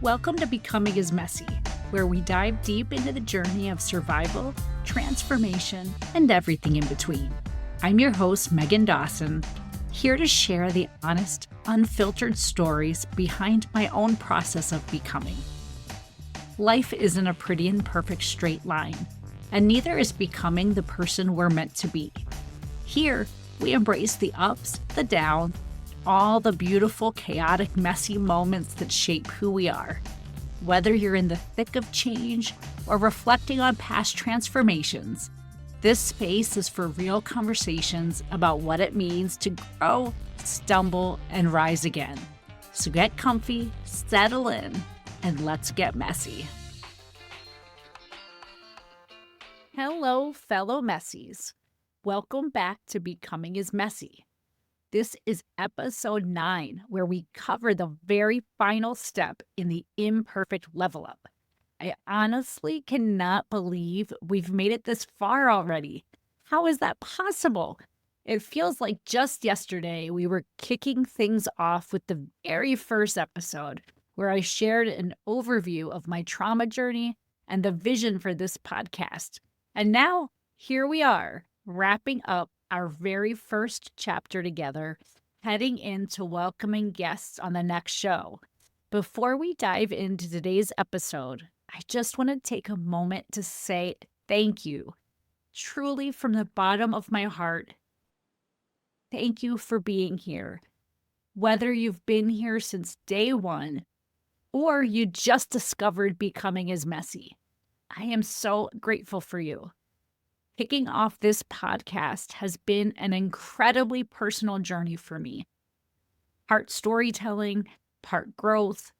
Welcome to Becoming is Messy, where we dive deep into the journey of survival, transformation, and everything in between. I'm your host, Megan Dawson, here to share the honest, unfiltered stories behind my own process of becoming. Life isn't a pretty and perfect straight line, and neither is becoming the person we're meant to be. Here, we embrace the ups, the downs, all the beautiful, chaotic, messy moments that shape who we are. Whether you're in the thick of change or reflecting on past transformations, this space is for real conversations about what it means to grow, stumble, and rise again. So get comfy, settle in, and let's get messy. Hello, fellow messies. Welcome back to Becoming is Messy. This is episode 9, where we cover the very final step in the imperfect level up. I honestly cannot believe we've made it this far already. How is that possible? It feels like just yesterday we were kicking things off with the very first episode, where I shared an overview of my trauma journey and the vision for this podcast. And now, here we are, wrapping up our very first chapter together, heading into welcoming guests on the next show. Before we dive into today's episode, I just want to take a moment to say thank you. Truly, from the bottom of my heart, thank you for being here. Whether you've been here since day one, or you just discovered Becoming is Messy, I am so grateful for you. Kicking off this podcast has been an incredibly personal journey for me. Part storytelling, part growth,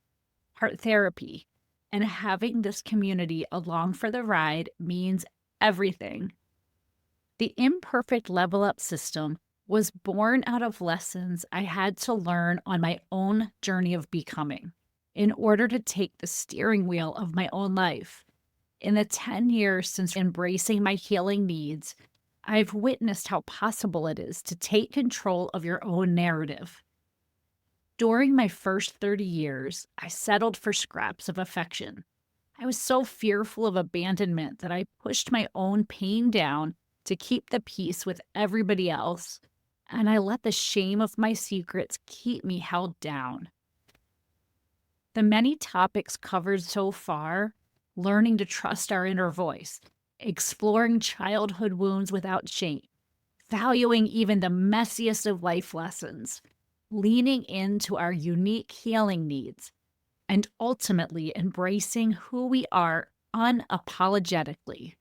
part therapy, and having this community along for the ride means everything. The Imperfect Level Up system was born out of lessons I had to learn on my own journey of becoming in order to take the steering wheel of my own life. In the 10 years since embracing my healing needs, I've witnessed how possible it is to take control of your own narrative. During my first 30 years, I settled for scraps of affection. I was so fearful of abandonment that I pushed my own pain down to keep the peace with everybody else, and I let the shame of my secrets keep me held down. The many topics covered so far, learning to trust our inner voice, exploring childhood wounds without shame, valuing even the messiest of life lessons, leaning into our unique healing needs, and ultimately embracing who we are unapologetically,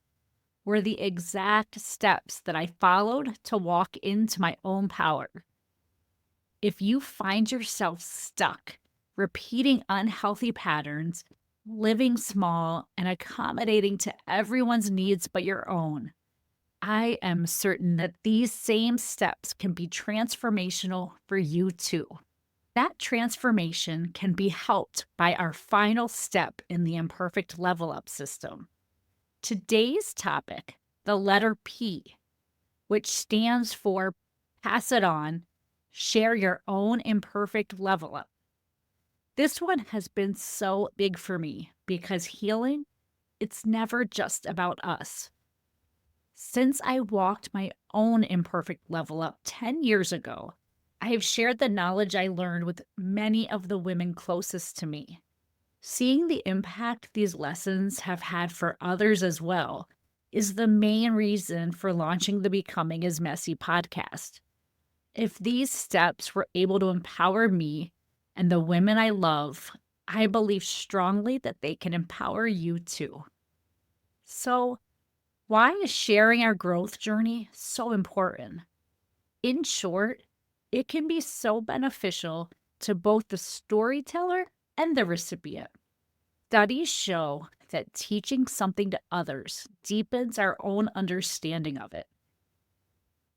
were the exact steps that I followed to walk into my own power. If you find yourself stuck, repeating unhealthy patterns, living small, and accommodating to everyone's needs but your own, I am certain that these same steps can be transformational for you too. That transformation can be helped by our final step in the Imperfect Level Up system. Today's topic, the letter P, which stands for Pass It On, Share Your Own Imperfect Level Up. This one has been so big for me because healing, it's never just about us. Since I walked my own imperfect level up 10 years ago, I have shared the knowledge I learned with many of the women closest to me. Seeing the impact these lessons have had for others as well is the main reason for launching the Becoming is Messy podcast. If these steps were able to empower me and the women I love, I believe strongly that they can empower you too. So, why is sharing our growth journey so important? In short, it can be so beneficial to both the storyteller and the recipient. Studies show that teaching something to others deepens our own understanding of it.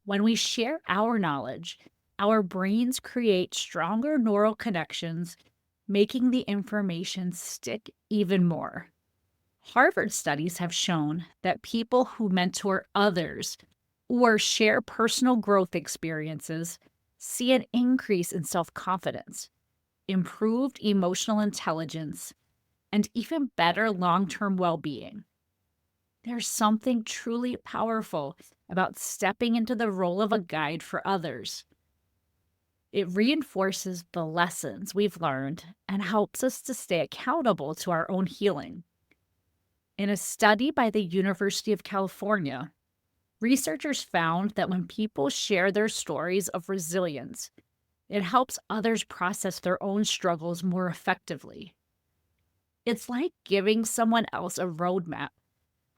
When we share our knowledge, our brains create stronger neural connections, making the information stick even more. Harvard studies have shown that people who mentor others or share personal growth experiences see an increase in self-confidence, improved emotional intelligence, and even better long-term well-being. There's something truly powerful about stepping into the role of a guide for others. It reinforces the lessons we've learned and helps us to stay accountable to our own healing. In a study by the University of California, researchers found that when people share their stories of resilience, it helps others process their own struggles more effectively. It's like giving someone else a roadmap,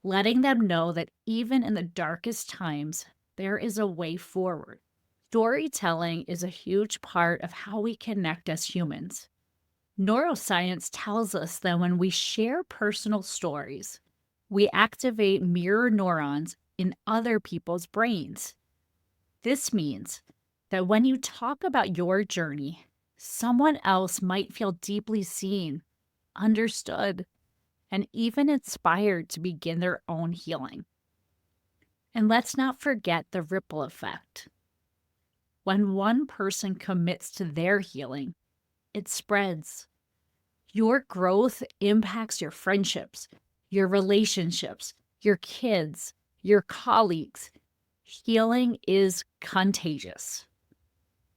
letting them know that even in the darkest times, there is a way forward. Storytelling is a huge part of how we connect as humans. Neuroscience tells us that when we share personal stories, we activate mirror neurons in other people's brains. This means that when you talk about your journey, someone else might feel deeply seen, understood, and even inspired to begin their own healing. And let's not forget the ripple effect. When one person commits to their healing, it spreads. Your growth impacts your friendships, your relationships, your kids, your colleagues. Healing is contagious.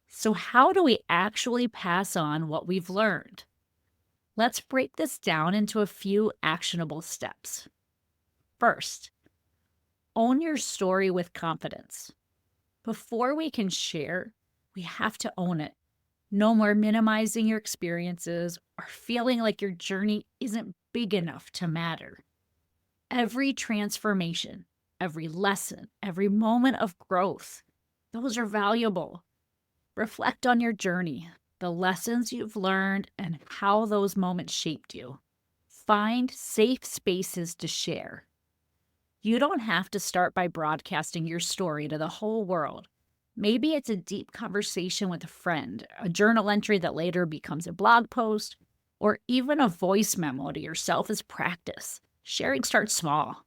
So, how do we actually pass on what we've learned? Let's break this down into a few actionable steps. First, own your story with confidence. Before we can share, we have to own it. No more minimizing your experiences or feeling like your journey isn't big enough to matter. Every transformation, every lesson, every moment of growth, those are valuable. Reflect on your journey, the lessons you've learned, and how those moments shaped you. Find safe spaces to share. You don't have to start by broadcasting your story to the whole world. Maybe it's a deep conversation with a friend, a journal entry that later becomes a blog post, or even a voice memo to yourself as practice. Sharing starts small.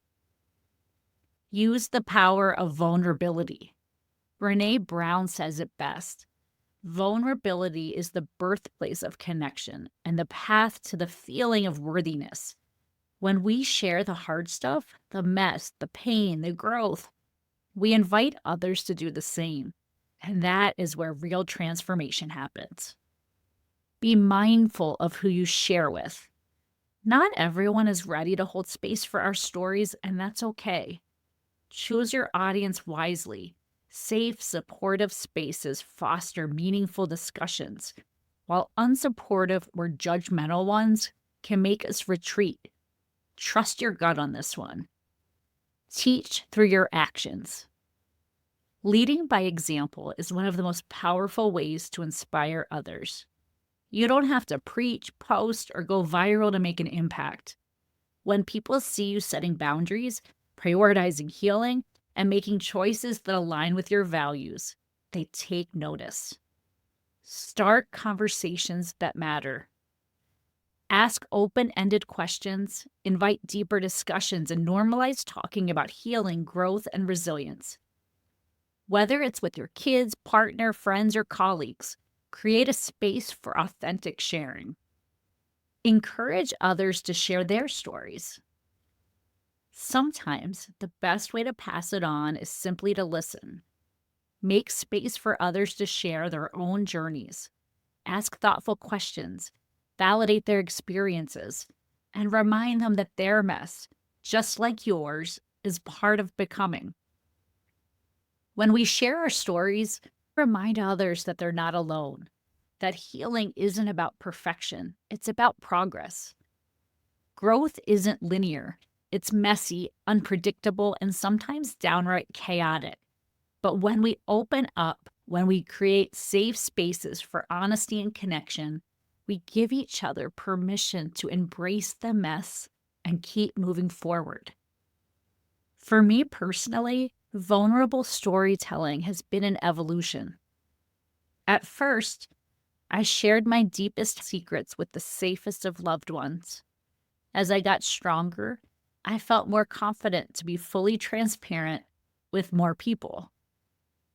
Use the power of vulnerability. Brené Brown says it best. Vulnerability is the birthplace of connection and the path to the feeling of worthiness. When we share the hard stuff, the mess, the pain, the growth, we invite others to do the same. And that is where real transformation happens. Be mindful of who you share with. Not everyone is ready to hold space for our stories, and that's okay. Choose your audience wisely. Safe, supportive spaces foster meaningful discussions, while unsupportive or judgmental ones can make us retreat. Trust your gut on this one. Teach through your actions. Leading by example is one of the most powerful ways to inspire others. You don't have to preach, post, or go viral to make an impact. When people see you setting boundaries, prioritizing healing, and making choices that align with your values, they take notice. Start conversations that matter. Ask open-ended questions, invite deeper discussions, and normalize talking about healing, growth, and resilience. Whether it's with your kids, partner, friends, or colleagues, create a space for authentic sharing. Encourage others to share their stories. Sometimes the best way to pass it on is simply to listen. Make space for others to share their own journeys. Ask thoughtful questions, validate their experiences, and remind them that their mess, just like yours, is part of becoming. When we share our stories, remind others that they're not alone, that healing isn't about perfection, it's about progress. Growth isn't linear. It's messy, unpredictable, and sometimes downright chaotic. But when we open up, when we create safe spaces for honesty and connection, we give each other permission to embrace the mess and keep moving forward. For me personally, vulnerable storytelling has been an evolution. At first, I shared my deepest secrets with the safest of loved ones. As I got stronger, I felt more confident to be fully transparent with more people.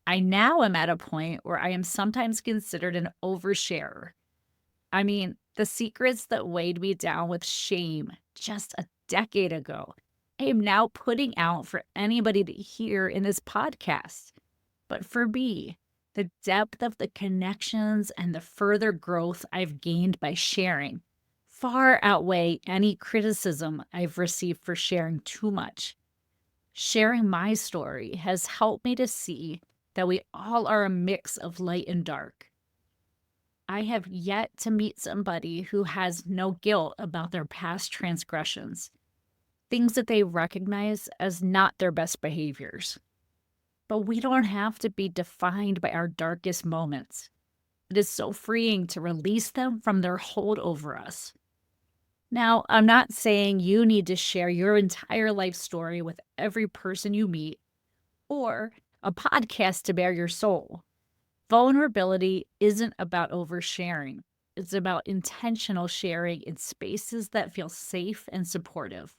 I now am at a point where I am sometimes considered an oversharer. I mean, The secrets that weighed me down with shame just a decade ago, I am now putting out for anybody to hear in this podcast. But for me, the depth of the connections and the further growth I've gained by sharing far outweigh any criticism I've received for sharing too much. Sharing my story has helped me to see that we all are a mix of light and dark. I have yet to meet somebody who has no guilt about their past transgressions, things that they recognize as not their best behaviors. But we don't have to be defined by our darkest moments. It is so freeing to release them from their hold over us. Now, I'm not saying you need to share your entire life story with every person you meet or a podcast to bare your soul. Vulnerability isn't about oversharing. It's about intentional sharing in spaces that feel safe and supportive.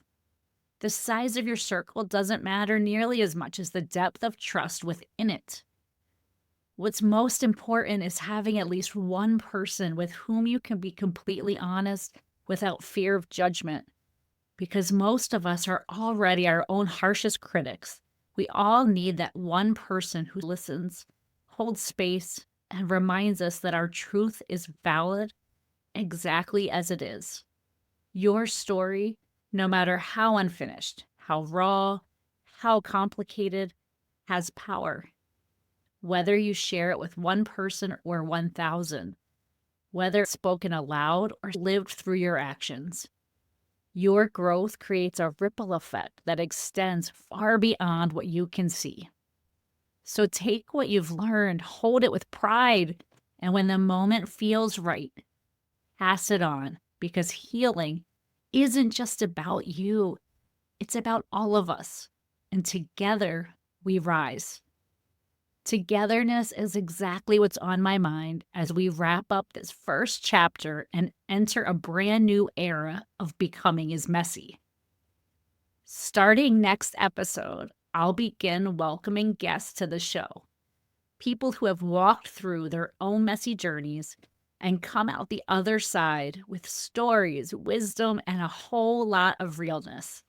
The size of your circle doesn't matter nearly as much as the depth of trust within it. What's most important is having at least one person with whom you can be completely honest without fear of judgment, because most of us are already our own harshest critics. We all need that one person who listens, holds space, and reminds us that our truth is valid exactly as it is. Your story, no matter how unfinished, how raw, how complicated, has power. Whether you share it with one person or 1,000, whether it's spoken aloud or lived through your actions, your growth creates a ripple effect that extends far beyond what you can see. So take what you've learned, hold it with pride, and when the moment feels right, pass it on, because healing isn't just about you. It's about all of us. And together we rise. Togetherness is exactly what's on my mind as we wrap up this first chapter and enter a brand new era of Becoming is Messy. Starting next episode, I'll begin welcoming guests to the show. People who have walked through their own messy journeys and come out the other side with stories, wisdom, and a whole lot of realness.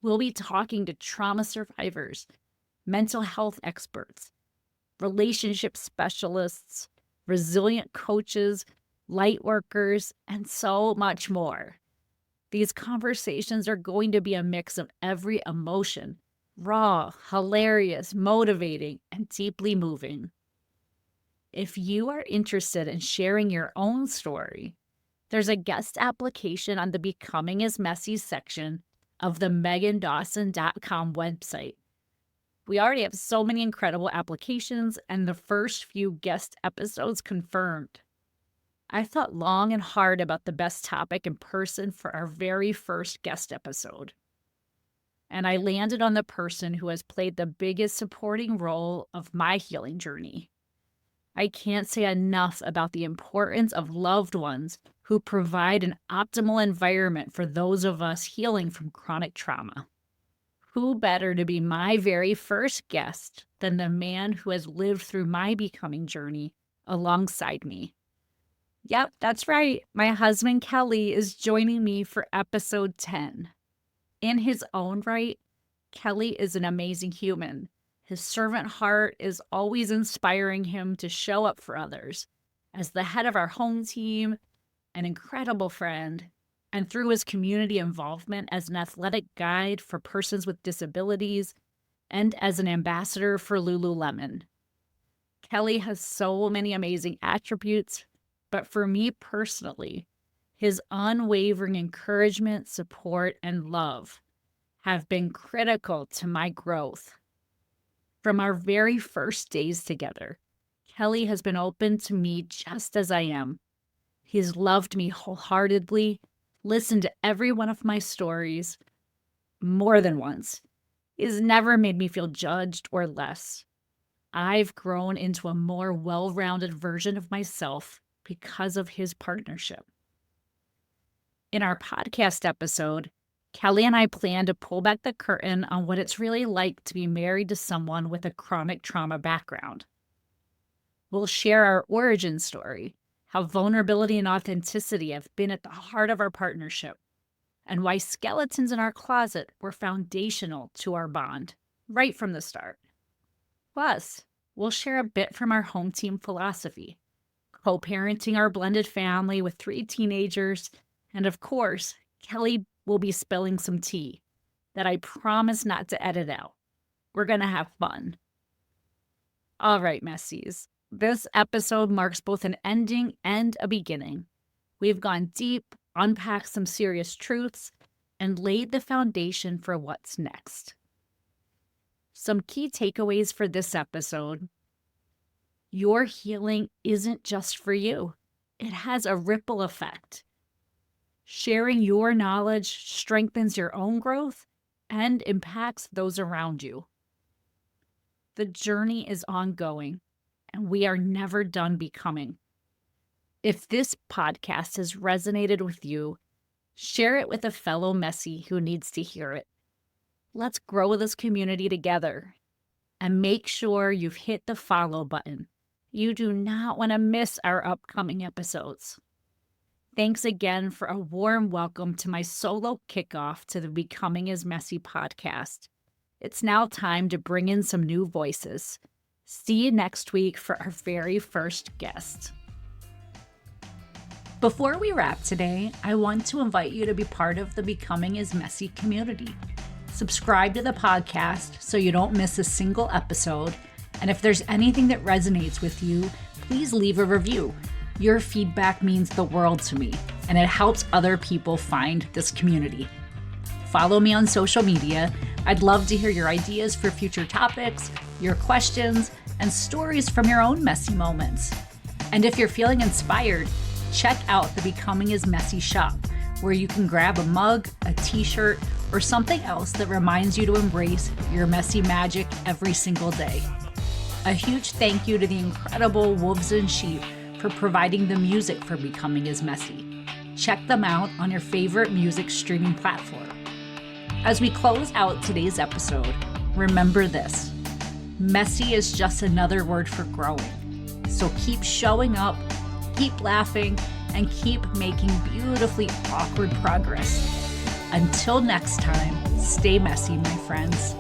We'll be talking to trauma survivors, mental health experts, relationship specialists, resilient coaches, light workers, and so much more. These conversations are going to be a mix of every emotion, raw, hilarious, motivating, and deeply moving. If you are interested in sharing your own story, there's a guest application on the Becoming is Messy section of the megandawson.com website. We already have so many incredible applications and the first few guest episodes confirmed. I thought long and hard about the best topic and person for our very first guest episode. And I landed on the person who has played the biggest supporting role of my healing journey. I can't say enough about the importance of loved ones who provide an optimal environment for those of us healing from chronic trauma. Who better to be my very first guest than the man who has lived through my becoming journey alongside me? Yep, that's right. My husband, Kelly, is joining me for episode 10. In his own right, Kelly is an amazing human. His servant heart is always inspiring him to show up for others. As the head of our home team, an incredible friend, and through his community involvement as an athletic guide for persons with disabilities, and as an ambassador for Lululemon. Kelly has so many amazing attributes, but for me personally, his unwavering encouragement, support, and love have been critical to my growth. From our very first days together, Kelly has been open to me just as I am. He's loved me wholeheartedly, listened to every one of my stories more than once. He's never made me feel judged or less. I've grown into a more well-rounded version of myself because of his partnership. In our podcast episode, Kelly and I plan to pull back the curtain on what it's really like to be married to someone with a chronic trauma background. We'll share our origin story, how vulnerability and authenticity have been at the heart of our partnership, and why skeletons in our closet were foundational to our bond right from the start. Plus, we'll share a bit from our home team philosophy, co-parenting our blended family with 3 teenagers, and of course, Kelly will be spilling some tea that I promise not to edit out. We're going to have fun. All right, Messies. This episode marks both an ending and a beginning. We've gone deep, unpacked some serious truths, and laid the foundation for what's next. Some key takeaways for this episode. Your healing isn't just for you. It has a ripple effect. Sharing your knowledge strengthens your own growth and impacts those around you. The journey is ongoing, and we are never done becoming. If this podcast has resonated with you, share it with a fellow Messi who needs to hear it. Let's grow this community together, and make sure you've hit the follow button. You do not want to miss our upcoming episodes. Thanks again for a warm welcome to my solo kickoff to the Becoming is Messy podcast. It's now time to bring in some new voices. See you next week for our very first guest. Before we wrap today, I want to invite you to be part of the Becoming is Messy community. Subscribe to the podcast so you don't miss a single episode. And if there's anything that resonates with you, please leave a review. Your feedback means the world to me, and it helps other people find this community. Follow me on social media. I'd love to hear your ideas for future topics, your questions, and stories from your own messy moments. And if you're feeling inspired, check out the Becoming is Messy shop, where you can grab a mug, a t-shirt, or something else that reminds you to embrace your messy magic every single day. A huge thank you to the incredible Wolves and Sheep for providing the music for Becoming is Messy. Check them out on your favorite music streaming platform. As we close out today's episode, remember this: messy is just another word for growing. So keep showing up, keep laughing, and keep making beautifully awkward progress. Until next time, stay messy, my friends.